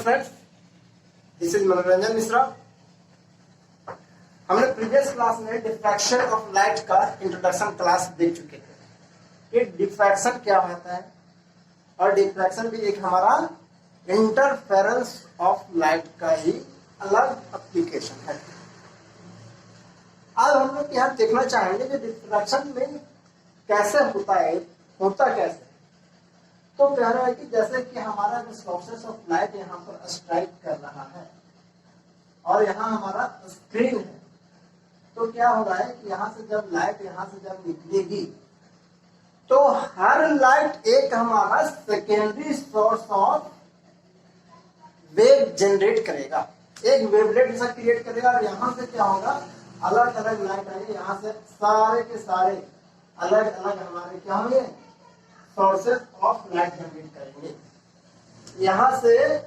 Friends, this is मनोरंजन मिश्रा। हमने previous class में डिफ्रैक्शन ऑफ लाइट का इंट्रोडक्शन क्लास देख चुके थे कि डिफ्रैक्शन क्या होता है और डिफ्रैक्शन भी एक हमारा इंटरफेरेंस ऑफ लाइट का ही अलग एप्लीकेशन है। आज हम लोग यहाँ देखना चाहेंगे कि डिफ्रैक्शन में कैसे होता है, होता कैसे। तो कह रहा है कि जैसे कि हमारा जो सोर्सेस ऑफ लाइट यहाँ पर स्ट्राइक कर रहा है और यहाँ हमारा स्क्रीन है, तो क्या हो रहा है कि यहाँ से जब लाइट यहाँ से जब निकलेगी तो हर लाइट एक हमारा secondary source of wave generate करेगा, एक वेवलेट जैसा क्रिएट करेगा और यहाँ से क्या होगा, अलग अलग लाइट आएगी, यहाँ से सारे के सारे अलग अलग हमारे क्या होंगे, सोर्सेस ऑफ लाइट जनरेट करेंगे। यहाँ से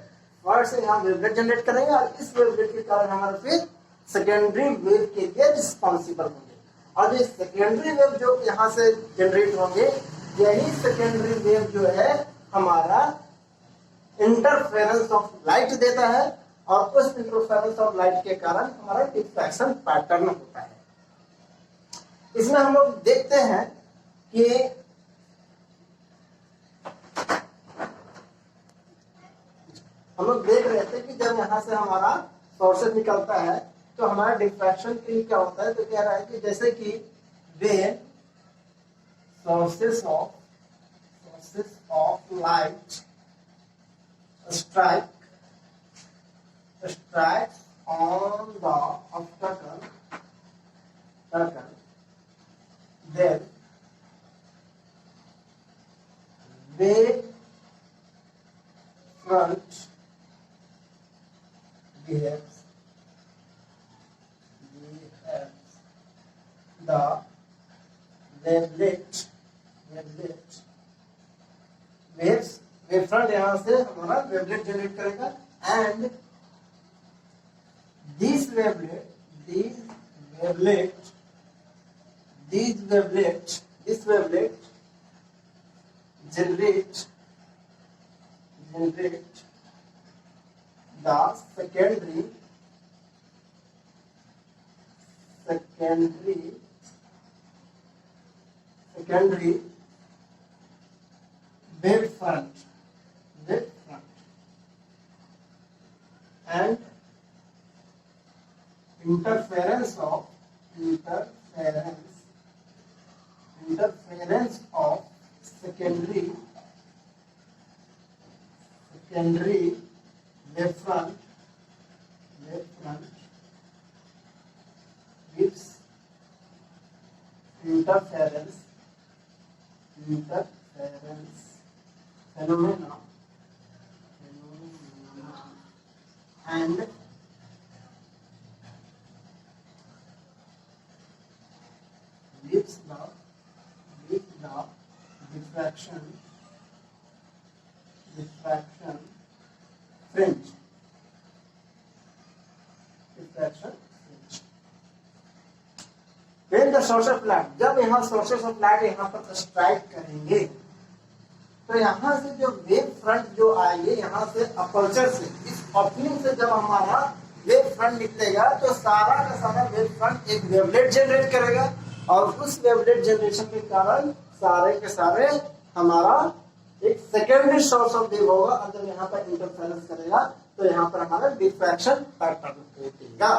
फर्स्ट से यहाँ वेवलेट जनरेट करेंगे और इस वेवलेट के कारण हमारे फिर सेकेंडरी वेव के लिए रिस्पॉन्सिबल होंगे और ये सेकेंडरी वेव जो यहाँ से जनरेट होंगे, यही सेकेंडरी वेव जो है हमारा इंटरफेरेंस ऑफ लाइट देता है और उस इंटरफेरेंस ऑफ लाइट के कारण हमारा डिफ्रैक्शन पैटर्न होता है। इसमें हम लोग देखते हैं कि हम लोग देख रहे थे कि जब यहाँ से हमारा सोर्सेस निकलता है तो हमारा डिफ्रैक्शन के लिए क्या होता है, तो कह रहा है कि जैसे कि when sources of light strikes on the obstacle, then wave front behaves the wavelet wave front यहाँ से हमारा वेवलेट जनरेट करेगा and this wavelet generate the secondary wave front and interference of secondary wave front gives interference phenomena and gives the diffraction fringe. When the source of light, जब यहाँ sources of light यहाँ पर strike करेंगे तो यहाँ से जो wave front जो आएंगे, यहाँ से अपर्चर से, इस ओपनिंग से जब हमारा वेव फ्रंट निकलेगा तो सारा का सारा वेव फ्रंट एक वेवलेट जनरेट करेगा और उस वेवलेट जनरेशन के कारण सारे के सारे हमारा एक सेकेंडरी सोर्स ऑफ वेव होगा और जब यहाँ पर इंटरफेरेंस करेगा तो यहाँ पर हमारा डिफ्रैक्शन पैटर्न देगा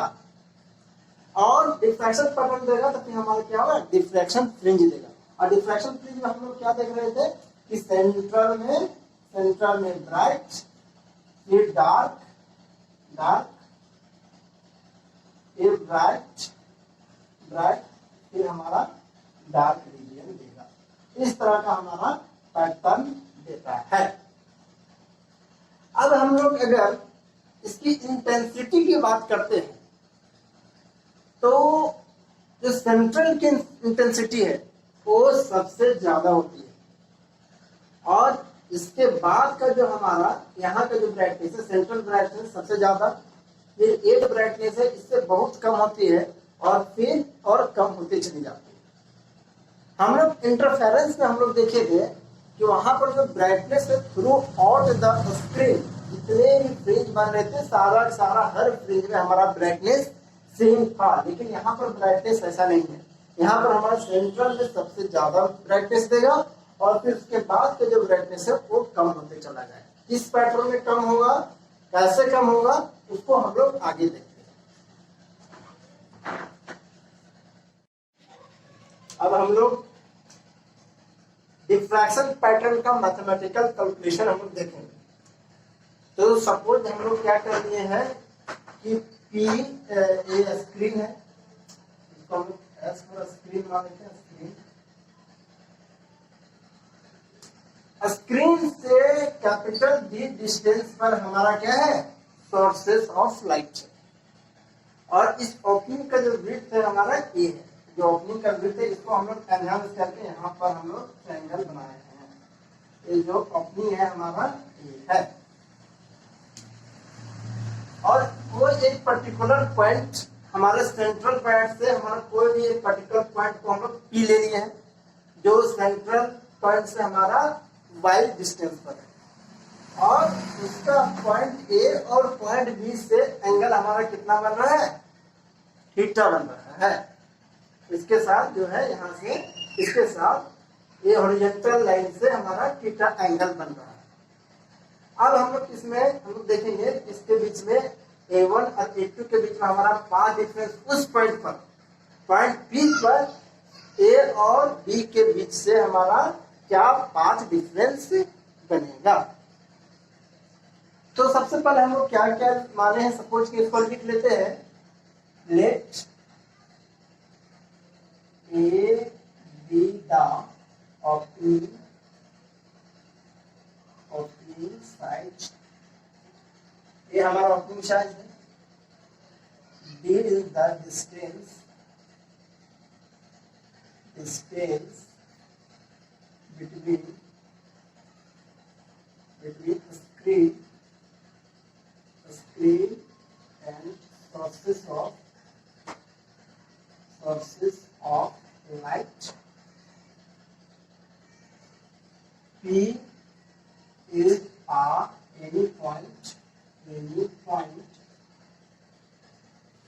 और डिफ्रैक्शन पैटर्न देगा तो फिर हमारा क्या होगा, डिफ्रैक्शन फ्रिंज देगा। और डिफ्रैक्शन फ्रिंज में हम लोग क्या देख रहे थे कि सेंट्रल में ब्राइट, फिर डार्क, फिर ब्राइट, फिर हमारा डार्क रीजन देगा। इस तरह का हमारा पैटर्न देता है। अब हम लोग अगर इसकी इंटेंसिटी की बात करते हैं तो जो सेंट्रल की इंटेंसिटी है वो सबसे ज्यादा होती है और इसके बाद का जो हमारा यहाँ का जो ब्राइटनेस है, सेंट्रल ब्राइटनेस सबसे ज्यादा, फिर एट ब्राइटनेस है इससे बहुत कम होती है और फिर और कम होती चली जाती है। हम लोग इंटरफेरेंस में हम लोग देखे थे कि वहां पर जो ब्राइटनेस है थ्रू आउट द स्क्रीन जितने भी फ्रिंज बन रहे थे सारा सारा हर फ्रिंज में हमारा ब्राइटनेस सेम था, लेकिन यहाँ पर ब्राइटनेस ऐसा नहीं है। यहाँ पर हमारा सेंट्रल में सबसे ज्यादा ब्राइटनेस देगा और फिर उसके बाद का जो ब्राइटनेस है वो कम होते चला जाएगा। किस पैटर्न में कम होगा, कैसे कम होगा, उसको हम लोग आगे देखते हैं। अब हम लोग डिफ्रैक्शन पैटर्न का मैथमेटिकल कैलकुलेशन हम लोग देखेंगे। तो सपोज हम लोग क्या कर लिए हैं कि पी ए स्क्रीन है, इसको हम लोग एस पर स्क्रीन मान लेते हैं। स्क्रीन से कैपिटल डी डिस्टेंस पर हमारा क्या है, सोर्सेस ऑफ लाइट है। और इस ओपनिंग का जो विड्थ है हमारा ए है, जो ओपनिंग का विड्थ है इसको हम लोग एनहांस करके यहाँ पर हम लोग ट्रायंगल बनाए हैं। ये जो ओपनिंग है हमारा ए है और कोई एक पर्टिकुलर पॉइंट हमारे सेंट्रल पॉइंट से हमारा कोई भी एक पर्टिकुलर पॉइंट को हम लोग पी ले लिए हैं, जो सेंट्रल पॉइंट से हमारा वाई डिस्टेंस पर है और उसका पॉइंट ए और पॉइंट बी से एंगल हमारा कितना बन रहा है, थीटा बन रहा है। इसके साथ जो है यहाँ से इसके साथ ये हॉरिजॉन्टल लाइन से हमारा थीटा एंगल बन रहा है। अब हम लोग इसमें हम लोग देखेंगे इसके बीच में A1 और A2 के बीच में हमारा पाथ डिफरेंस उस पॉइंट पर, पॉइंट P पर A और B के बीच से हमारा क्या पाथ डिफरेंस बनेगा। तो सबसे पहले हम लोग क्या क्या माने हैं, सपोज कि इसको लिख लेते हैं, let A be the opening side, ये हमारा ओपनिंग साइड है। D is the distance between screen and sources of light. P is any point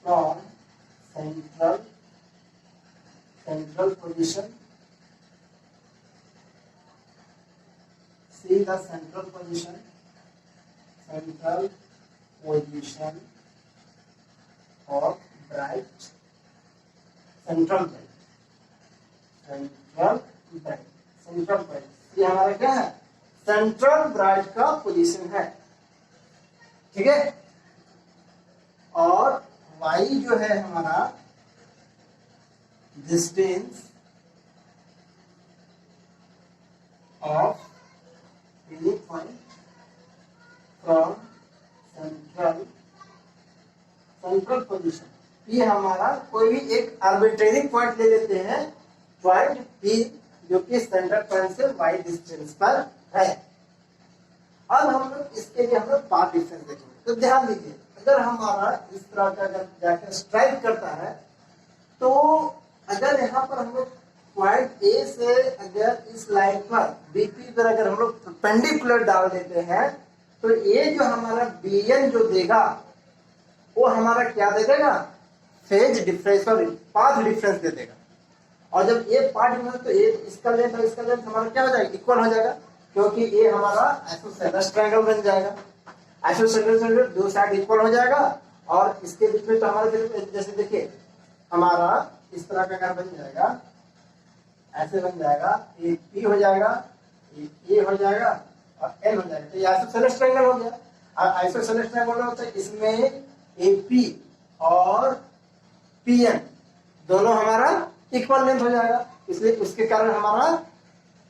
from central position. See the central position of bright, central bright, ये हमारा क्या है, central bright का position है, ठीक है। और y जो है हमारा distance of any point from central position. ये हमारा कोई भी एक आर्बिट्रेरी पॉइंट ले लेते हैं, पॉइंट P जो कि सेंट्रल पॉइंट से y डिस्टेंस पर है। अब हम लोग इसके लिए हम लोग पाथ डिफरेंस देखेंगे। तो ध्यान दीजिए, अगर हमारा इस तरह का अगर जाकर स्ट्राइक करता है तो अगर यहाँ पर हम लोग पॉइंट ए से अगर इस लाइन पर बीपी पर अगर हम लोग परपेंडिकुलर डाल देते हैं तो ये जो हमारा बीएन जो देगा वो हमारा क्या दे देगा, फेज डिफरेंस और पाथ डिफरेंस दे देगा। और जब ये पाथ डिफरेंस तो ये इसका लेंथ और इसका लेंथ हमारा क्या हो जाएगा, इक्वल हो जाएगा, क्योंकि ये हमारा आइसोसेलेस ट्रायंगल बन जाएगा। आइसोसेलेस ट्रायंगल दो साइड इक्वल हो जाएगा और इसके बीच में तो हमारा जैसे देखिए हमारा इस तरह का अगर बन जाएगा, ऐसे बन जाएगा, एक पी हो जाएगा, एक ए हो जाएगा और एल हो जाएगा, तो ये आइसोसेलेस ट्रायंगल हो गया। और आइसोसेलेस ट्रायंगल होता है इसमें एपी और पीएन दोनों हमारा इक्वल लेंथ हो जाएगा, इसलिए उसके कारण हमारा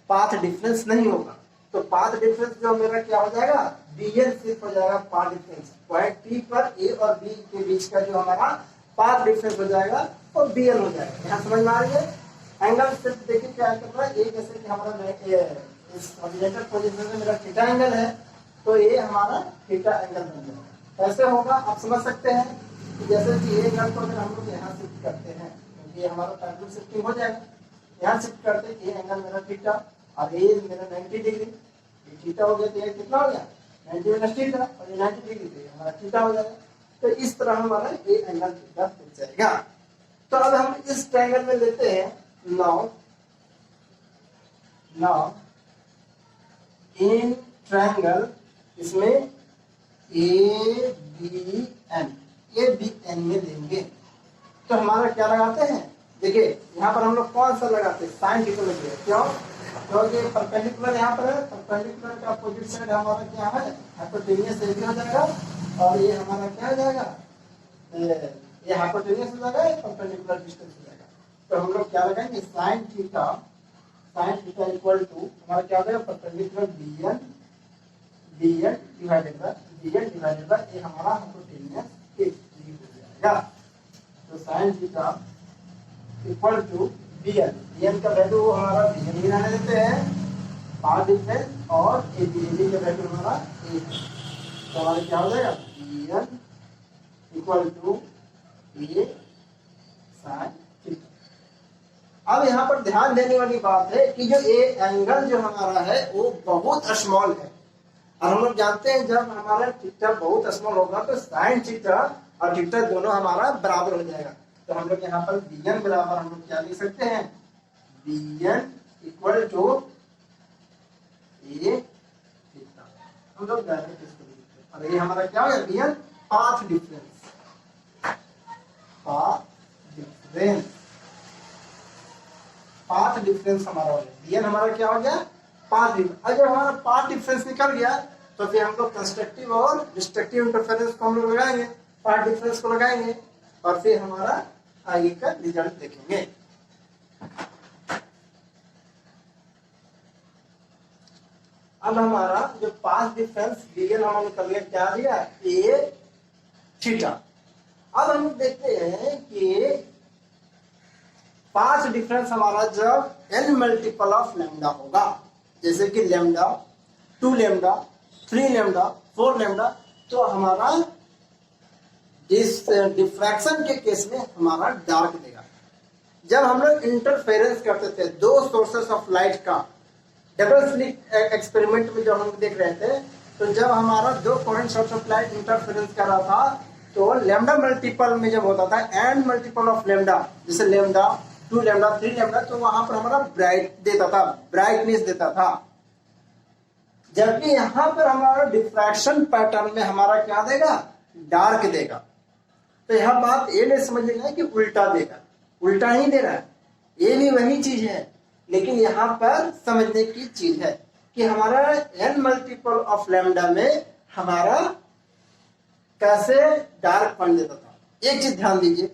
पाथ डिफरेंस नहीं होगा। तो पाथ डिफरेंस जो मेरा क्या हो जाएगा, बीएन सिर्फ हो जाएगा पाथ डिफरेंस, पॉइंट पी पर ए और बी के बीच का जो हमारा पाथ डिफरेंस हो जाएगा वो बीएन हो जाएगा। यहाँ समझ में आ रही है। एंगल सिर्फ देखिए क्या कर रहा है, एक जैसे कि हमारा इस हॉरिजॉन्टल पोजीशन में मेरा थीटा एंगल है तो ये हमारा थीटा एंगल बन जाएगा। कैसे होगा आप समझ सकते हैं कि जैसे कि ये एंगल को अगर हम लोग यहाँ शिफ्ट करते हैं, क्योंकि हमारा पैरेलल शिफ्टिंग हो जाएगा, यहाँ शिफ्ट करते हैं, ये एंगल मेरा थीटा और ये मेरा 90 डिग्री, ये थीटा हो गया तो ये कितना हो गया 90 माइनस थीटा और ये 90 डिग्री तो ये हमारा थीटा हो जाएगा। तो इस तरह हमारा ये एंगल थीटा हो जाएगा। तो अब हम इस ट्रायंगल में लेते हैं नाउ इन ट्रायंगल, इसमें ए बी एन में लेंगे तो हमारा क्या लगाते हैं, देखिए यहाँ पर हम लोग कौन सा लगाते हैं, साइन थीटा लगे। क्यों? क्योंकि परपेंडिकुलर यहाँ पर है, परपेंडिकुलर का अपोजिट साइड हमारा क्या है, हाइपोटेन्यूस एबी हो जाएगा और ये हमारा क्या हो जाएगा, ये हाइपोटेन्यूस हो जाएगा, ये परपेंडिकुलर डिस्टेंस हो जाएगा। तो हम लोग क्या लगाएंगे, साइन थीटा इक्वल टू हमारा क्या हो जाएगा, परपेंडिकुलर बीएन डिवाइडेड बाय ये हमारा हाइपोटेन्यूस हो जाएगा। तो sine theta equal to BN का वैल्यू हमारा बीएन ही रहने देते हैं, पाथ डिफरेंस, और ए बी का वैल्यू हमारा ए। तो हमारा क्या हो जाएगा, BN equal to A sine theta. अब यहाँ पर ध्यान देने वाली बात है कि जो ए एंगल जो हमारा है वो बहुत स्मॉल है, और हम लोग जानते हैं जब हमारा थीटा बहुत स्मॉल होगा तो साइन थीटा और थीटा दोनों हमारा बराबर हो जाएगा। तो हम लोग यहाँ पर बीएन बराबर हम लोग क्या लिख सकते हैं, BN equal to A theta, हम लोग डायरेक्ट इसको लिख सकते हैं। और ये हमारा क्या हो गया, बीएन पाथ डिफरेंस हमारा हो गया, बीएन हमारा क्या हो गया, पाथ डिफरेंस। अगर हमारा पाथ डिफरेंस निकल गया तो फिर हम लोग कंस्ट्रक्टिव और डिस्ट्रक्टिव इंटरफेरेंस को हम लोग लगाएंगे, पाथ डिफरेंस को लगाएंगे और फिर हमारा आगे का रिजल्ट देखेंगे। अब हमारा जो पाथ डिफरेंस बीएन हम निकल गया, क्या दिया, ए थीटा। अब हम देखते हैं कि पाथ डिफरेंस हमारा जब n मल्टीपल ऑफ लैम्डा होगा, जैसे कि लैम्डा, 2 लैम्डा, 3 लैम्डा, 4 लैम्डा, तो हमारा इस डिफ्रैक्शन के केस में हमारा डार्क देगा। जब हम लोग इंटरफेरेंस करते थे दो सोर्सेस ऑफ लाइट का, डबल स्लिट एक्सपेरिमेंट में जब हम देख रहे थे, तो जब हमारा दो coherent source of light interference कर रहा था तो लैम्डा मल्टीपल में जब होता था एन मल्टीपल ऑफ लैम्डा, जैसे लैम्डा, 2 लैम्डा, 3 लैम्डा, तो वहां पर हमारा ब्राइटनेस देता था। जबकि यहाँ पर हमारा डिफ्रैक्शन पैटर्न में हमारा क्या देगा, डार्क देगा। तो यह बात ये नहीं समझ लेना है कि उल्टा देगा, उल्टा ही दे रहा है, ये भी वही चीज है, लेकिन यहाँ पर समझने की चीज है कि हमारा n मल्टीपल ऑफ लैम्डा में हमारा कैसे डार्क पॉइंट देता था। एक चीज ध्यान दीजिए,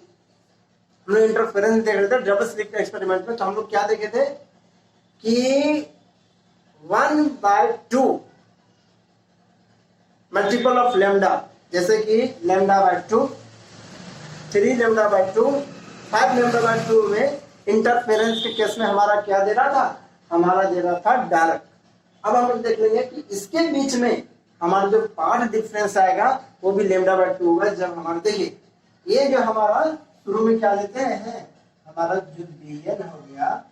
हम लोग इंटरफेरेंस देख रहे थे डबल स्लिट एक्सपेरिमेंट में, तो हम लोग क्या देखे थे कि 1/2 मल्टीपल ऑफ लैम्डा, जैसे कि λ/2, 3 λ/2, 5 λ/2 में इंटरफेरेंस के केस में हमारा क्या दे रहा था, हमारा दे रहा था डार्क। अब हम लोग देख लेंगे कि इसके बीच में हमारा जो पाथ डिफरेंस आएगा वो भी λ/2 होगा। जब हमारे देखिए ये जो हमारा शुरू में क्या लेते हैं, हमारा जो बीएन हो गया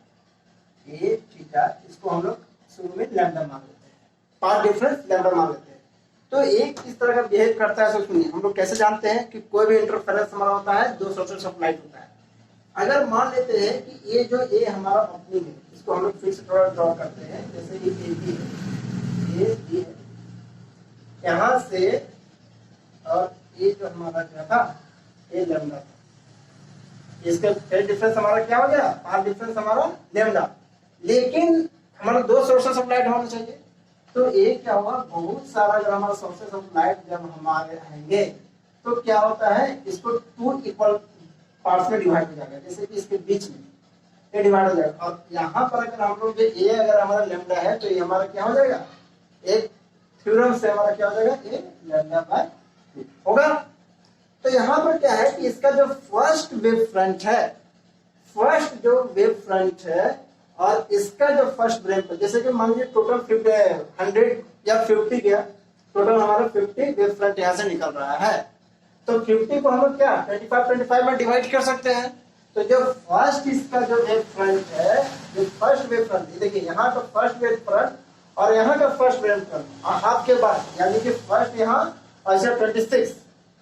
ए थीटा, इसको हम लोग शुरू में लैम्डा मान लेते हैं, पाथ डिफरेंस लैम्डा मान लेते हैं। तो एक इस तरह का बिहेव करता है। सो सुनिए, हम लोग कैसे जानते हैं कि कोई भी इंटरफेरेंस हमारा होता है, दो सोर्सेस ऑफ लाइट होता है। अगर मान लेते हैं कि ये जो ए हमारा ओपनिंग है, इसको हम लोग फिर से थोड़ा ड्रॉ करते हैं, जैसे कि ए बी है, यहाँ से, और ये जो हमारा क्या था, ये लैम्डा था, इसका फेज डिफरेंस हमारा क्या हो गया, पाथ डिफरेंस हमारा लैम्डा। लेकिन हमारा दो सोर्सेस ऑफ लाइट होना चाहिए, तो ये क्या होगा, बहुत सारा अगर हमारा सोर्सेस ऑफ लाइट जब हमारे आएंगे तो क्या होता है, इसको 2 इक्वल पार्ट्स में डिवाइड हो जाएगा, जैसे कि इसके बीच में ये डिवाइड हो जाएगा। और यहाँ पर अगर हम लोग ये अगर हमारा लैम्डा है तो ये हमारा क्या हो जाएगा, एक थ्योरम से हमारा क्या हो जाएगा, ये λ/2 होगा। तो यहाँ पर क्या है कि इसका जो फर्स्ट वेव फ्रंट है, फर्स्ट जो वेव फ्रंट है और इसका जो फर्स्ट वेव, जैसे कि मान लीजिए टोटल 100 या 50 गया, टोटल हमारा 50 वेव फ्रंट यहाँ से निकल रहा है। तो 50 को हम लोग क्या 25 में डिवाइड कर सकते हैं। तो जो फर्स्ट इसका जो वेव फ्रंट है, जो फर्स्ट वेव फ्रंट, देखिए यहाँ का फर्स्ट वेव फ्रंट और यहाँ का फर्स्ट वेव फ्रंट हाफ के बाद, यानी कि फर्स्ट यहाँ और इसे 26,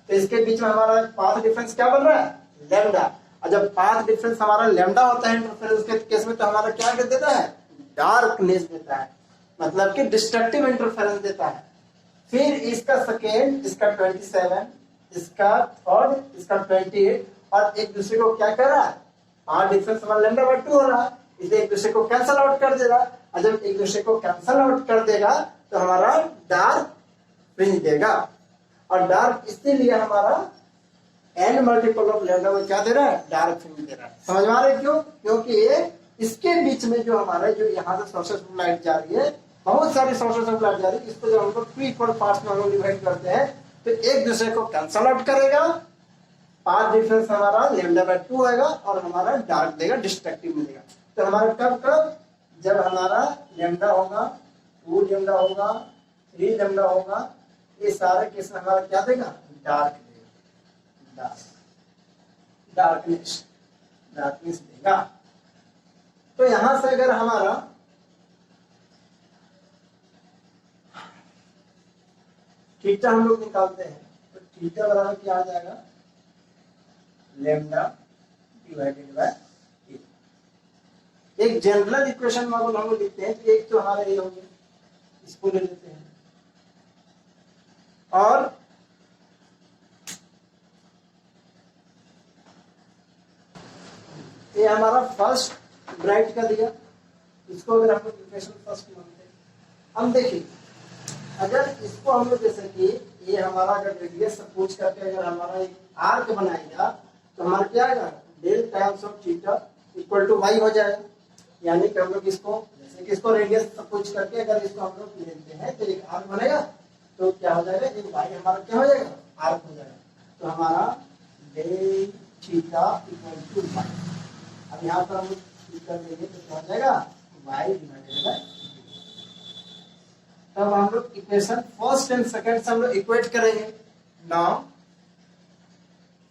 तो इसके बीच में हमारा पाथ डिफरेंस क्या बन रहा है, लैम्डा। और जब पाथ डिफरेंस हमारा लैम्डा होता है इंटरफेरेंस के केस में, तो हमारा क्या कर देता है, डार्कनेस देता है, मतलब कि डिस्ट्रक्टिव इंटरफेरेंस देता है। फिर इसका सेकेंड, इसका 27, इसका थर्ड, इसका 28, और एक दूसरे को क्या कर रहा है, पाथ डिफरेंस हमारा लैम्डा बाय 2 हो रहा है, इसलिए एक दूसरे को कैंसल आउट कर देगा। और जब एक दूसरे को कैंसल आउट कर देगा तो हमारा डार्क फ्रिंज देगा। और डार्क इसीलिए हमारा एन मल्टीपल ऑफ लैम्डा वो क्या दे रहा है, डार्क फ्रिंज दे रहा है। समझ में आ रहा है क्यों, क्योंकि ये इसके बीच में जो हमारा जो यहाँ से सोर्सेस ऑफ लाइट जा रही है, बहुत सारी सोर्सेस ऑफ लाइट जा रही है, इसको जब हम लोग 2 इक्वल पार्ट्स में हम लोग डिवाइड करते हैं तो एक दूसरे को कैंसल आउट करेगा, पाथ डिफरेंस हमारा लैम्डा बाय 2 आएगा और हमारा डार्क देगा, डिस्ट्रक्टिव मिलेगा। तो हमारा कब जब हमारा लैम्डा होगा, 2 लैम्डा होगा, 3 लैम्डा होगा, ये सारे केस में हमारा क्या देगा, डार्क देगा, डार्कनेस देगा। तो यहां से अगर हमारा थीटा हम लोग निकालते हैं तो थीटा बराबर क्या आ जाएगा, लैम्डा डिवाइडेड बाय 8। एक जनरल इक्वेशन में हम लोग लिखते हैं तो एक तो हमारा ये हो गया, इसको ले लेते हैं, और ये हमारा फर्स्ट ब्राइट का दिया, इसको अगर हम लोग इक्वेशन फर्स्ट मानते हैं, हम देखिए अगर इसको हम लोग जैसे कि ये हमारा अगर रेडियस सपोज करके अगर हमारा एक आर्क बनाएगा तो हमारा क्या आएगा, del times of theta equal to Y हो जाएगा। यानी कि हम लोग इसको जैसे कि इसको रेडियस सपोज करके अगर इसको हम लोग लेते हैं तो एक आर्क बनेगा, तो क्या हो जाएगा, एक वाई हमारा क्या हो जाएगा, आर्क हो जाएगा। तो हमारा del theta equal to Y, अब यहाँ पर हम लोग कर देंगे तो क्या हो जाएगा, वाई डिवाइडेड बाय। तब हम लोग इक्वेशन फर्स्ट एंड सेकंड से हम लोग इक्वेट करेंगे। Now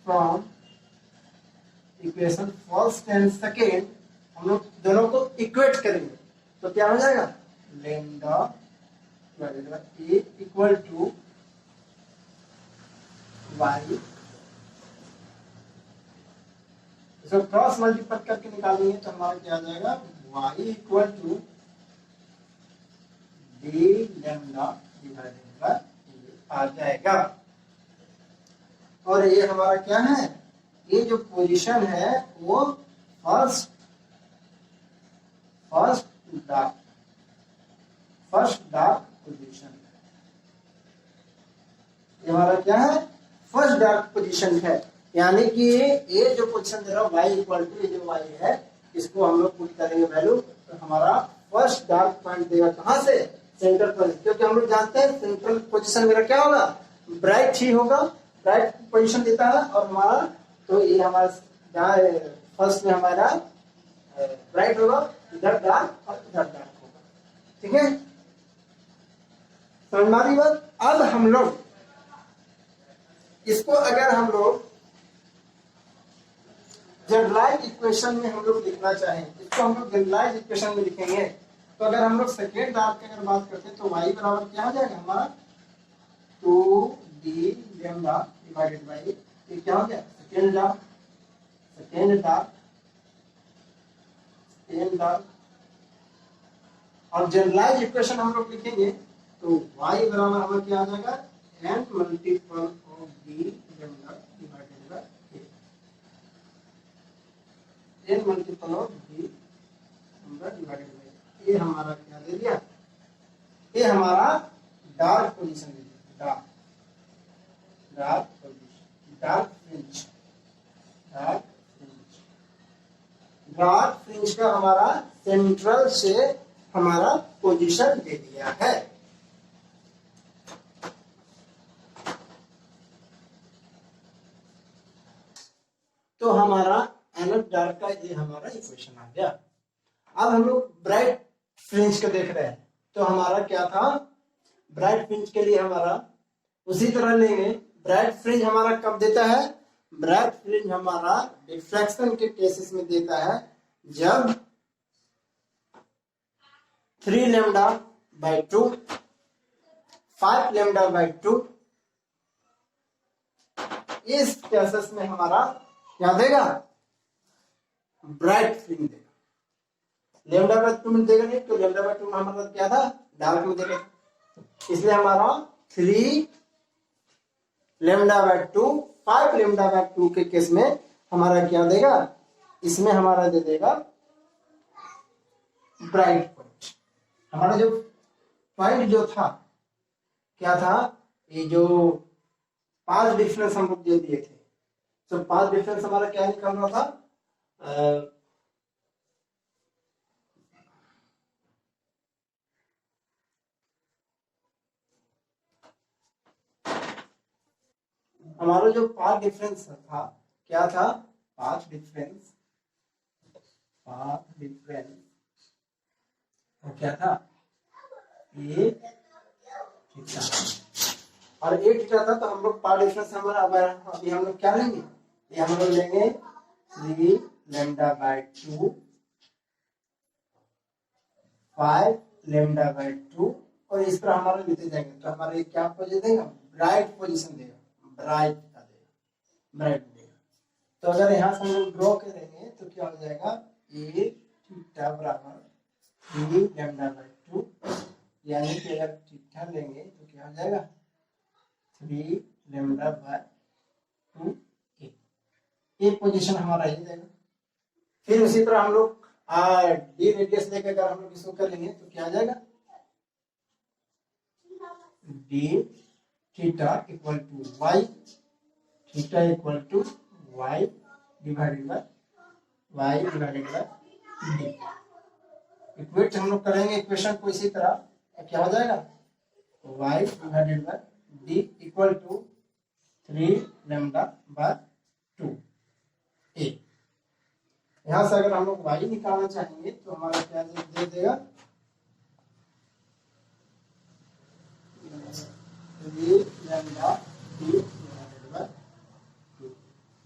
from equation first and second हम लोग दोनों को इक्वेट करेंगे तो क्या हो जाएगा, lambda divided by 8 equal to Y. इसको क्रॉस मल्टीपल करके निकालेंगे तो हमारा क्या आ जाएगा, Y equal to D lambda divided by आ जाएगा। और ये हमारा क्या है, ये जो पोजीशन है वो फर्स्ट डार्क पोजीशन है। ये हमारा क्या है, फर्स्ट डार्क पोजीशन है। यानी कि ये जो पोजीशन दे रहा है y इक्वल टू, ये जो y है इसको हम लोग पुट करेंगे वैल्यू, तो हमारा फर्स्ट डार्क पॉइंट देगा कहां से, सेंटर पर, क्योंकि हम लोग जानते हैं सेंट्रल पोजीशन मेरा क्या होगा, ब्राइट ही होगा, ब्राइट पोजीशन देता है। और हमारा तो ये हमारा जहाँ फर्स्ट में हमारा ब्राइट होगा, इधर डार्क और इधर डार्क होगा, ठीक है, समझ में आ रही बात। अब हम लोग इसको अगर हम लोग जनरलाइज इक्वेशन में हम लोग लिखना चाहें, इसको हम लोग जनरलाइज इक्वेशन में लिखेंगे तो अगर हम लोग सेकेंड डार्क की अगर बात करते हैं तो y बराबर क्या हो जाएगा हमारा, 2d लैम्डा डिवाइडेड बाय, ये क्या हो गया, सेकेंड डार्क। और जनरलाइज इक्वेशन हम लोग लिखेंगे तो y बराबर हमें क्या आ जाएगा, n multiple of d lambda divided bye n multiple of d lambda divided by. ये हमारा क्या दे दिया, ये हमारा डार्क पोजीशन दे दिया, डार्क पोजीशन, डार्क फ्रिंज का हमारा सेंट्रल से हमारा पोजीशन दे दिया है। तो हमारा एनफ डार्क का ये हमारा इक्वेशन आ गया। अब हम लोग ब्राइट फ्रिंज को देख रहे हैं तो हमारा क्या था, ब्राइट फ्रिंज के लिए हमारा उसी तरह लेंगे। ब्राइट फ्रिंज हमारा कब देता है, ब्राइट फ्रिंज हमारा डिफ्रैक्शन के केसेस में देता है जब 3 लैम्डा बाई 2, 5 लेमडा बाई 2। इस केसेस में हमारा क्या देगा, ब्राइट फ्रिंज देगा। लेमडा बाई 2 में देगा नहीं, तो लेमडा बाई 2 में हमारा क्या था, डार्क में देगा। इसलिए हमारा 3 लेमडा बाई 2, 5 लेमडा बाई 2 के केस में हमारा क्या देगा, इसमें हमारा दे देगा ब्राइट पॉइंट। हमारा जो पॉइंट जो था क्या था, ये जो 5 डिफरेंस हम लोग जो दिए थे, तो 5 डिफरेंस हमारा क्या निकल रहा था, हमारा जो 5 डिफरेंस था क्या था, 5 डिफरेंस क्या था, ये थीटा, और ये थीटा था। तो हम लोग 5 डिफरेंस हमारा अभी हम लोग क्या लेंगे, ये हम लोग लेंगे 3 लेमडा बाई 2, 5 लेमडा बाई 2, और इस पर हमारा लेते जाएंगे। तो हमारे क्या पोजीशन देगा, ब्राइट पोजीशन देगा, ब्राइट का देगा, ब्राइट देगा। तो अगर यहाँ से हम लोग ड्रॉ करेंगे तो क्या हो जाएगा, ए थीटा बराबर 3 लेमडा बाई 2, यानी कि अगर थीटा लेंगे तो क्या हो जाएगा, 3 लेमडा बाई 2 ए। ये पोजीशन हमारा ये जाएगा। फिर उसी तरह हम लोग डी रेडियस लेकर अगर हम लोग इसको करेंगे तो क्या आ जाएगा, D theta equal to Y, theta equal to Y divided by D. Equate हम लोग करेंगे इक्वेशन को इसी तरह, क्या हो जाएगा, Y divided by D equal to 3 lambda by 2 A. यहां से अगर हम लोग वाई निकालना चाहेंगे तो हमारा क्या दे देगा, 3 लेमडा डी डिवाइडेड बाई 2।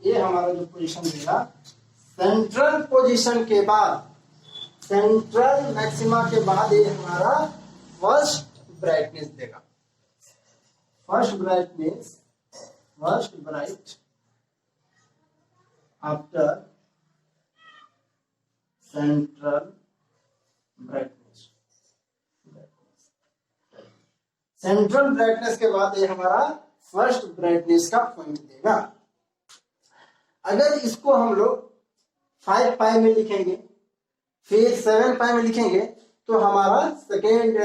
ये हमारा जो पोजीशन देगा, सेंट्रल पोजीशन के बाद, सेंट्रल मैक्सिमा के बाद ये हमारा फर्स्ट ब्राइटनेस देगा। First bright after central brightness. Central brightness के बाद ये हमारा फर्स्ट ब्राइटनेस का पॉइंट देगा। अगर इसको हम लोग 5 पाई में लिखेंगे, फिर 7 पाई में लिखेंगे, तो हमारा second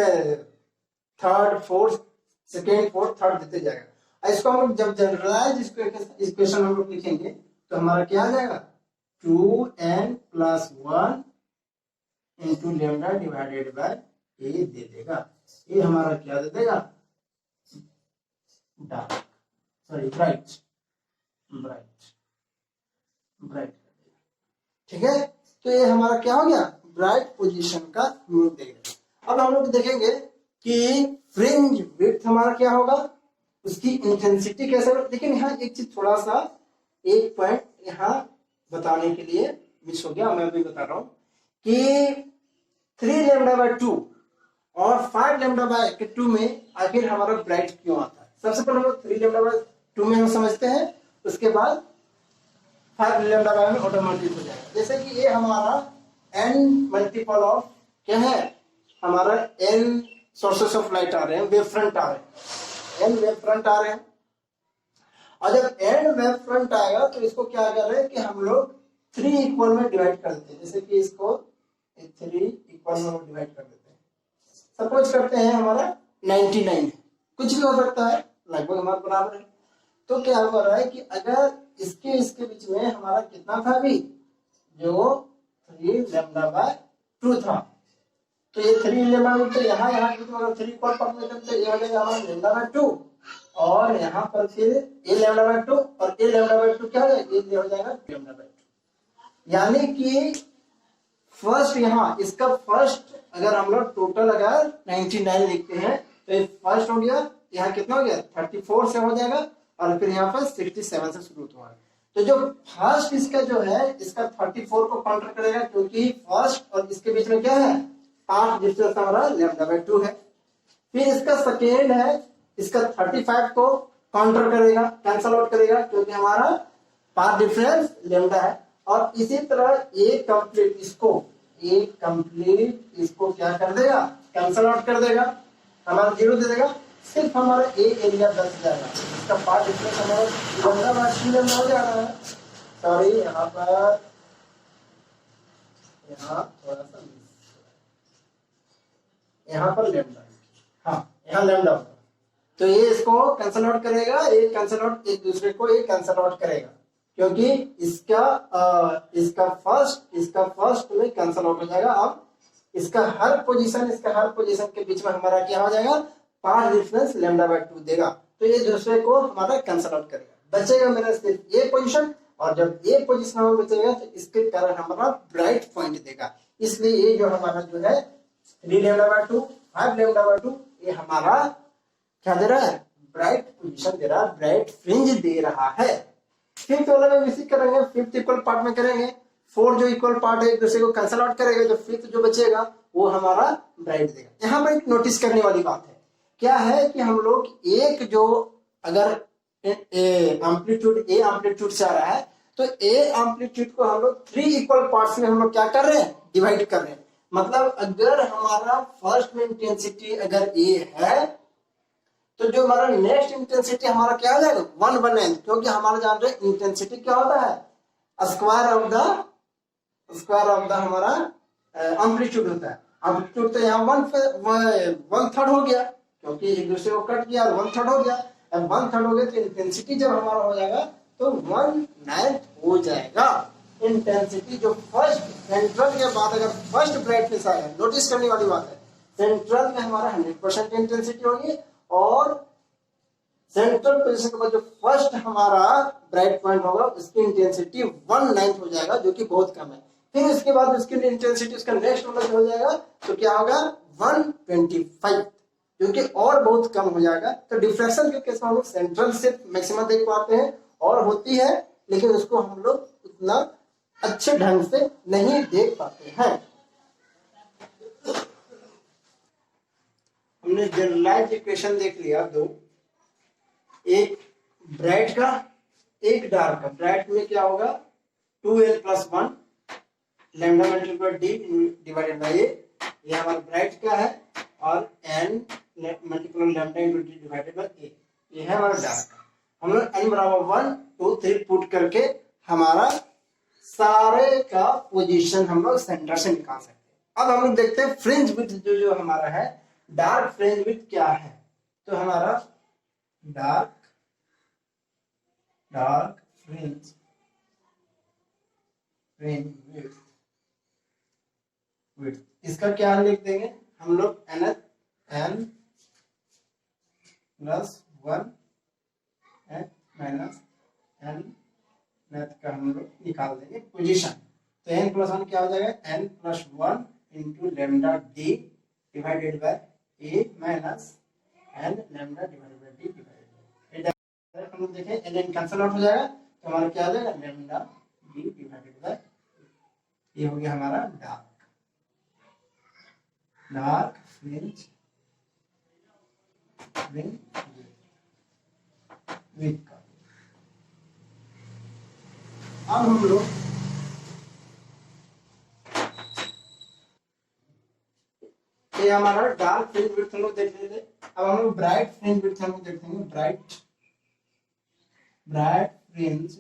third fourth, second fourth third देते जाएगा। इसको हम लोग जब जनरलाइज इक्वेशन हम लोग लिखेंगे तो हमारा क्या आ जाएगा, 2n + 1 into lambda divided by A दे देगा। ये हमारा क्या दे देगा, डार्क, सॉरी ब्राइट, ठीक है। तो ये हमारा क्या हो गया, ब्राइट पोजीशन का हम लोग देखेंगे। अब हम लोग देखेंगे कि फ्रिंज विड्थ हमारा क्या होगा, उसकी इंटेंसिटी कैसे होगा। लेकिन यहाँ एक चीज थोड़ा सा, एक पॉइंट यहाँ बताने के लिए मिस हो गया, मैं भी बता रहा हूं कि 3 लेमडा बाई 2 और 5 लेमडा बाई 2 में आखिर हमारा ब्राइट क्यों आता है। सबसे पहले हम लोग 3 लेमडा बाई 2 में हम समझते हैं, उसके बाद 5 लेमडा बाई में ऑटोमेटिक हो जाएगा। जैसे कि ये हमारा n मल्टीपल ऑफ क्या है, हमारा n सोर्सेस ऑफ लाइट आ रहे हैं, वेव फ्रंट आ रहे हैं, n वेव फ्रंट आ रहे हैं। और जब n वेव फ्रंट आएगा तो इसको क्या कर रहे हैं कि हम लोग 3 इक्वल में डिवाइड कर देते हैं। जैसे कि इसको 3 इक्वल में डिवाइड कर देते हैं। सपोज करते हैं हमारा 99, कुछ भी हो सकता है, लगभग हमारे बराबर है। तो क्या हो रहा है कि अगर इसके बीच में हमारा कितना था अभी, जो 3 लेमडा बाय 2 था, तो ये 3 लेमडा बाय 2 यहाँ अगर 3 इक्वल पर में करते ये हो जाएगा हमारा लेमडा बाय 2, और यहाँ पर फिर a लेमडा बाय 2 और a लेमडा बाय 2 क्या हो जाएगा, ये हो जाएगा लेमडा बाय 2। यानी कि फर्स्ट यहाँ इसका फर्स्ट अगर हम लोग टोटल अगर 99 लिखते हैं तो ये फर्स्ट हो गया, यहाँ कितना हो गया 34 से हो जाएगा, और फिर यहाँ पर 67 से शुरू हुआ है। तो जो फर्स्ट इसका जो है इसका 34 को काउंटर करेगा, क्योंकि फर्स्ट और इसके बीच में क्या है 5 डिस्टेंस हमारा लेमडा बाय 2 है। फिर इसका सेकेंड है, इसका 35 को काउंटर करेगा, कैंसल आउट करेगा, क्योंकि हमारा पाथ डिफरेंस लेमडा है। और इसी तरह ए कंप्लीट इसको क्या कर देगा, कैंसल आउट कर देगा, हमारा 0 दे देगा। सिर्फ हमारा ए एरिया बच जाएगा, इसका पाथ डिफरेंस हमारा लेमडा मैक्सिमम हो जा रहा है। सॉरी, यहाँ पर यहाँ थोड़ा सा यहाँ पर लेमडा, हाँ यहाँ लेमडा होगा, तो ये इसको कैंसल आउट करेगा, एक कैंसल आउट एक दूसरे को एक कैंसल आउट करेगा, क्योंकि इसका फर्स्ट में कैंसल आउट हो जाएगा। अब इसका हर पोजीशन के बीच में हमारा क्या हो जाएगा, पाथ डिफरेंस λ/2 देगा, तो ये दूसरे को हमारा कैंसल आउट करेगा, बचेगा मेरा सिर्फ ये पोजीशन। और जब ये पोजीशन हमें बचेगा तो इसके कारण हमारा ब्राइट पॉइंट देगा, इसलिए ये जो हमारा जो है 3 λ/2 5 λ/2 ये हमारा क्या दे रहा है, ब्राइट पोजीशन दे रहा है, ब्राइट फ्रिंज दे रहा है। फिफ्थ वाला में इसी करेंगे, फिफ्थ इक्वल पार्ट में करेंगे, 4 जो इक्वल पार्ट है एक दूसरे को कैंसल आउट करेगा, जो फिफ्थ जो बचेगा वो हमारा ब्राइट देगा। यहाँ पर एक नोटिस करने वाली बात है, क्या है कि हम लोग एक जो अगर एम्पलीट्यूड से आ रहा है, तो ए एम्पलीट्यूड को हम लोग 3 इक्वल पार्ट्स में हम लोग क्या कर रहे हैं, डिवाइड कर रहे हैं। मतलब अगर हमारा फर्स्ट में इंटेंसिटी अगर ए है, तो जो हमारा नेक्स्ट इंटेंसिटी हमारा क्या हो जाएगा 1/n, क्योंकि हमारा जान रहे इंटेंसिटी क्या होता है, स्क्वायर ऑफ द हमारा एम्पलीट्यूड होता है। एम्पलीट्यूड तो यहाँ 1/3 हो गया, क्योंकि एक दूसरे को कट किया और 1/3 हो गया। अब 1/3 हो गया तो इंटेंसिटी जब हमारा हो जाएगा तो 1/9 हो जाएगा। इंटेंसिटी जो फर्स्ट सेंट्रल के बाद अगर फर्स्ट ब्राइटनेस आएगा, नोटिस करने वाली बात है, सेंट्रल में हमारा 100% इंटेंसिटी होगी, और सेंट्रल पोजीशन के बाद जो फर्स्ट हमारा ब्राइट पॉइंट होगा उसकी इंटेंसिटी 1/9 हो जाएगा, जो कि बहुत कम है। फिर उसके बाद उसकी इंटेंसिटी उसका नेक्स्ट वाला जो हो जाएगा तो क्या होगा 125, जो कि और बहुत कम हो जाएगा। तो डिफ्रैक्शन के केस में हम लोग सेंट्रल से मैक्सिमम देख पाते हैं, और होती है, लेकिन उसको हम लोग उतना अच्छे ढंग से नहीं देख पाते हैं। हमने जनरलाइज्ड इक्वेशन देख लिया दो, एक ब्राइट का एक डार्क का। ब्राइट में क्या होगा 2n+1 lambda multiply D divided by ये हमारा ब्राइट का है, और n multiply lambda into D divided by A, ये है हमारा डार्क का। हम लोग n बराबर 1 2 3 पुट करके हमारा सारे का पोजीशन हम लोग सेंटर से निकाल सकते हैं। अब हम लोग देखते हैं फ्रिंज विड्थ जो हमारा है, डार्क फ्रिंज विड्थ क्या है। तो हमारा डार्क फ्रिंज विड्थ इसका क्या लिख देंगे हम लोग, n +1 n -n का हम लोग निकाल देंगे पोजीशन। तो n+1 क्या हो जाएगा, n+1 into lambda D divided by A minus n lambda divided bye D divided bye, हम लोग देखें n कैंसिल आउट हो जाएगा, तो हमारा क्या आ जाएगा लैम्डा डी डिवाइडेड बाय, ये हो गया हमारा डार्क फ्रिंज विड्थ का। अब हम लोग ये हमारा डार्क फ्रिंज विड्थ हम लोग देख रहे थे। अब हम लोग ब्राइट फ्रिंज विड्थ हम लोग देखते हैं, ब्राइट फ्रिंज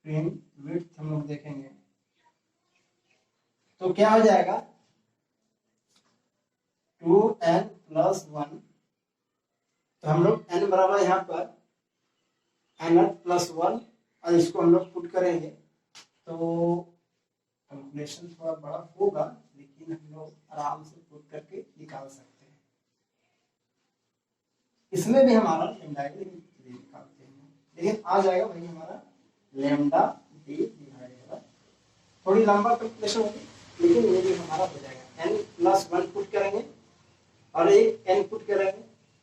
विड्थ हम लोग देखेंगे, तो क्या हो जाएगा 2n+1, तो हम लोग n बराबर यहाँ पर n+1 और इसको हम लोग पुट करेंगे, तो कैलकुलेशन थोड़ा बड़ा होगा, लेकिन हम लोग आराम से पुट करके निकाल सकते हैं। इसमें भी हमारा लैम्डा निकालते हैं, लेकिन आ जाएगा भाई हमारा लैम्डा डी डिवाइडेड बाय, थोड़ी लंबा कैलकुलेशन होगी, लेकिन ये भी हमारा हो जाएगा। n+1 पुट करेंगे और एक n पुट करेंगे,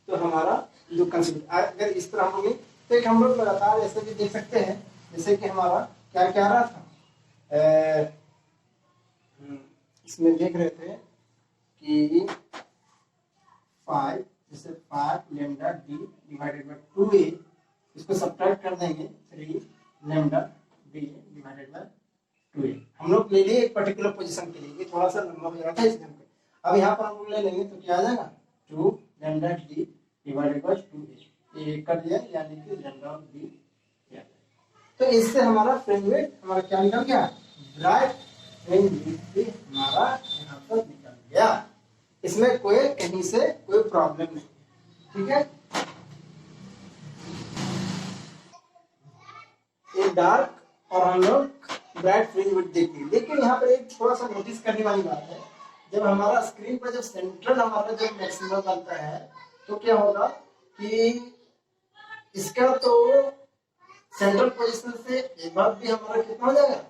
तो हमारा जो कंसीडर अगर इस तरह हम लोग, तो एक हम लोग लगातार ऐसे भी देख सकते हैं, जैसे कि हमारा क्या क्या रहा था, इसमें देख रहे थे कि 5, जैसे 5 lambda D divided bye 2a, इसको सब्ट्रैक्ट कर देंगे 3 lambda D divided bye 2a। हम लोग ले लिए एक पर्टिकुलर पोजीशन के लिए, ये थोड़ा सा लंबा हो जाता है इसलिए हम अब यहाँ पर हम लोग ले लेंगे तो क्या आ जाएगा 2 lambda D divided bye 2a, ये कर दिया यानी कि लैम्डा डी। तो इससे हमारा फ्रिंज विड्थ हमारा क्या निकल गया, ब्राइट फ्रिंज विड्थ भी हमारा यहाँ पर निकल गया। इसमें कोई कहीं से कोई प्रॉब्लम नहीं, ठीक है। एक डार्क और हम लोग ब्राइट फ्रिंज विड्थ देखिए, लेकिन यहाँ पर एक थोड़ा सा नोटिस करने वाली बात है, जब हमारा स्क्रीन पर जब सेंट्रल हमारा जब मैक्सिमम बनता है तो क्या होगा कि इसका तो सेंट्रल पोजीशन से एबव भी हमारा कितना हो जाएगा,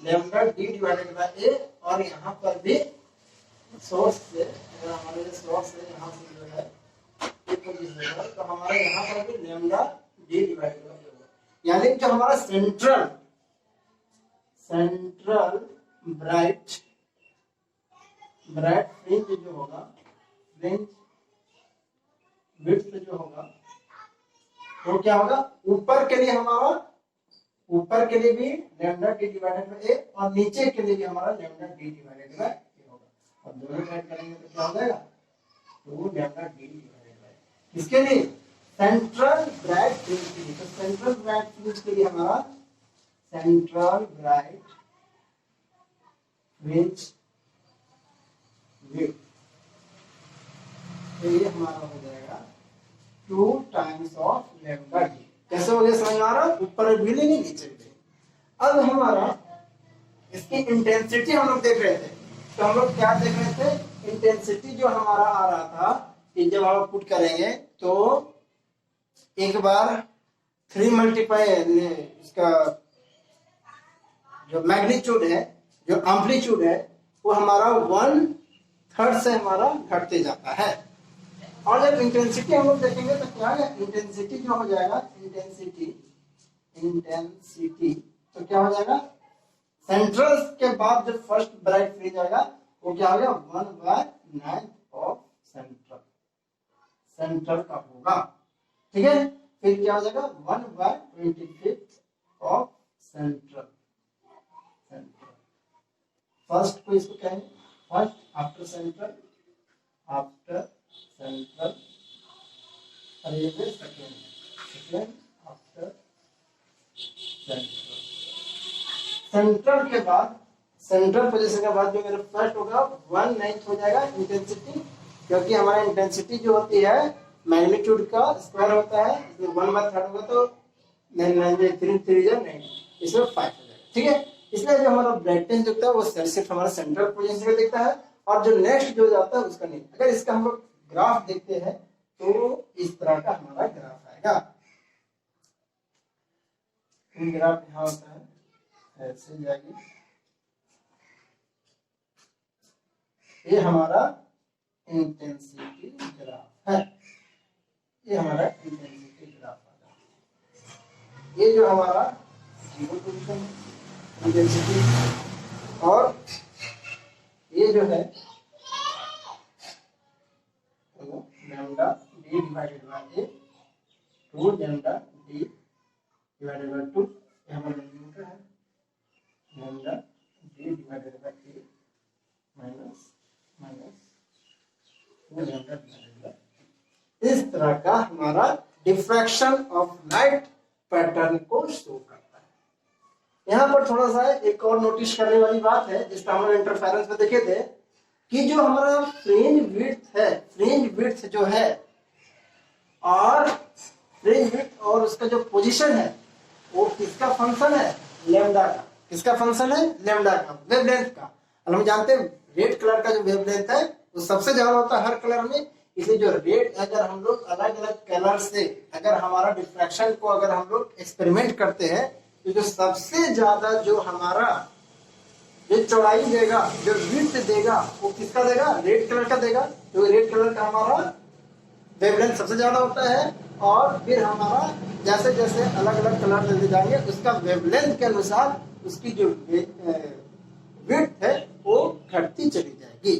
लैम्डा डी डिवाइडेड बाय ए, और यहाँ पर भी सोर्स से अगर हमारे जो सोर्स है यहाँ से जो है एक पोजीशन है तो हमारा यहाँ पर भी लैम्डा डी डिवाइडेड बाय ए होगा, यानी जो हमारा सेंट्रल ब्राइट फ्रिंज जो होगा, फ्रिंज विड्थ जो होगा वो क्या होगा, ऊपर के लिए हमारा ऊपर के लिए भी लैम्डा डी डिवाइडेड बाय ए और नीचे के लिए भी हमारा लैम्डा डी डिवाइडेड बाय ए होगा। अब दोनों ऐड करेंगे तो क्या हो जाएगा, 2 लैम्डा डी डिवाइडेड बाय, किसके लिए, सेंट्रल ब्राइट फ्रिंज के लिए। तो सेंट्रल ब्राइट फ्रिंज के लिए हमारा सेंट्रल ब्राइट फ्रिंज विड्थ, तो ये हमारा हो जाएगा 2 टाइम्स ऑफ लैम्डा डी। कैसे हो गया, समझ में आ रहा, ऊपर भी लेंगे नीचे भी। अब हमारा इसकी इंटेंसिटी हम लोग देख रहे थे, तो हम लोग क्या देख रहे थे, इंटेंसिटी जो हमारा आ रहा था कि जब हम पुट करेंगे तो एक बार 3 मल्टीप्लाई इसका जो मैग्नीट्यूड है, जो एम्पलीट्यूड है वो हमारा 1/3 से हमारा घटते जाता है। और जब इंटेंसिटी हम लोग देखेंगे तो क्या है, इंटेंसिटी जो हो जाएगा, इंटेंसिटी तो क्या हो जाएगा, सेंट्रल के बाद जो फर्स्ट ब्राइट फ्रिंज आएगा वो क्या हो गया, 1/9 ऑफ सेंट्रल का होगा, ठीक है। फिर क्या हो जाएगा, 1/25 ऑफ सेंट्रल। फर्स्ट को इसको कहेंगे फर्स्ट आफ्टर सेंट्रल और ये सेकंड आफ्टर सेंट्रल के बाद, सेंट्रल पोजीशन के बाद जो मेरा फर्स्ट होगा 1/9 हो जाएगा इंटेंसिटी, क्योंकि हमारा इंटेंसिटी जो होती है मैग्नीट्यूड का स्क्वायर होता है, इसमें 1/3 होगा तो 9 इसमें 5 हो जाएगा, ठीक है। इसलिए जो हमारा ब्राइटनेस दिखता है वो सिर्फ हमारा सेंट्रल पोजीशन में दिखता है, और जो नेक्स्ट जो जाता है उसका नहीं। अगर इसका हम लोग ग्राफ देखते हैं तो इस तरह का हमारा ग्राफ आएगा। ग्राफ यहाँ होता है ऐसे जाएगी, ये हमारा इंटेंसिटी ग्राफ है, ये हमारा इंटेंसिटी ग्राफ आएगा। ये जो हमारा जीरो पोजीशन है इंटेंसिटी, और ये जो है lambda D divided by A, 2 lambda D divided bye 2, ये हमारा न्यूटन है, lambda D divided by A minus 2 lambda divided bye. इस तरह का हमारा डिफ्रैक्शन ऑफ लाइट पैटर्न को शो करता है। यहाँ पर थोड़ा सा एक और नोटिस करने वाली बात है, जिसका हम इंटरफेरेंस में देखे थे कि जो हमारा फ्रिंज विड्थ है, फ्रिंज विड्थ जो है और फ्रिंज विड्थ और उसका जो पोजीशन है वो किसका फंक्शन है, लैम्डा का। किसका फंक्शन है, लैम्डा का, वेवलेंथ का। और हम जानते हैं रेड कलर का जो वेवलेंथ है वो सबसे ज्यादा होता है हर कलर में, इसलिए जो रेड अगर हम लोग अलग अलग कलर से अगर हमारा डिफ्रैक्शन को अगर हम लोग एक्सपेरिमेंट करते हैं तो जो सबसे ज्यादा जो हमारा जो चौड़ाई देगा, जो विड्थ देगा वो किसका देगा, रेड कलर का देगा, तो रेड कलर का हमारा वेवलेंथ सबसे ज्यादा होता है। और फिर हमारा जैसे जैसे अलग अलग कलर देते जाएंगे उसका वेवलेंथ के अनुसार उसकी जो विड्थ है वो घटती चली जाएगी।